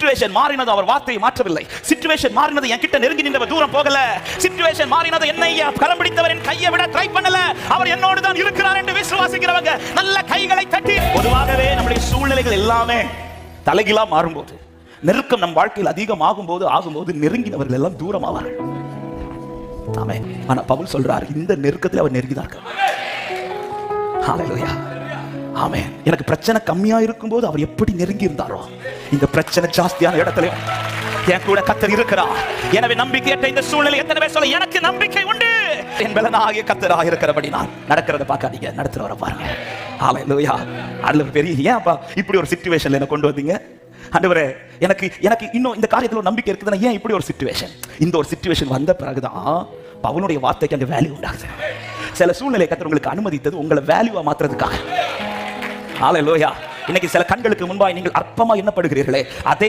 Situation மாறினது அவர் வார்த்தையை மாற்றவில்லை. சிச்சுவேஷன் மாறினது என்கிட்ட நெருங்கி நின்றவர் தூரம் போகல. சிச்சுவேஷன் மாறினது என்னை கரம் பிடித்தவரின் கையை விட ட்ரை பண்ணல. அவர் என்னோடு தான் இருக்கிறார் என்று விசுவாசிக்கிறவங்க நல்ல கைகளை தட்டி. பொதுவாகவே நம்முடைய சூழ்நிலைகள் எல்லாமே தலைகீழா மாறும்போது, நெருக்கம் நம் வாழ்க்கையில் அதிகமாகும் போது நெருங்கினவர்கள் எல்லாம் தூரம் ஆவார்கள். ஆமென். ஆனா பவுல் சொல்றார், இந்த நெருக்கத்தில் அவர் நெருங்கினார். ஹல்லேலூயா. ஆமென். எனக்கு பிரச்சனை கம்மியா இருக்கும்போது அவர் எப்படி நெருங்கி இருந்தாரோ, இந்த பிரச்சனை ஜாஸ்தியான இடத்துல என் கூட கர்த்தர் இருக்கிறார். எனவே நம்பிக்கையற்ற இந்த சூழ்நிலை எத்தனை பேர் சொல்ல, எனக்கு நம்பிக்கை உண்டு, என் பலனாகிய கர்த்தராக இருக்கிறபடி நான் நடக்கிறத பார்க்காதீங்க, நடத்துறவரை பாருங்க. ஹல்லேலூயா. அதுல பெரிய ஏன்ப்பா இப்படி ஒரு சிச்சுவேஷன்ல என்ன கொண்டு வந்தீங்க ஆண்டவரே? எனக்கு இன்னும் இந்த காரியத்துல ஒரு நம்பிக்கை இருக்குதுன்னா ஏன் இப்படி ஒரு சிச்சுவேஷன்? இந்த ஒரு சிச்சுவேஷன் வந்த பிறகுதான் பவுலுடைய வார்த்தைக்கு அந்த வேல்யூ உண்டாகுது. சில சூழ்நிலை கர்த்தர் உங்களுக்கு அனுமதித்தது உங்களை வேல்யூவா மாத்துறதுக்காக. ஹல்லேலூயா. இன்னைக்கு சில கண்களுக்கு முன்பாய் நீங்கள் அற்பமா எண்ணப்படுகிறீர்களே, அதே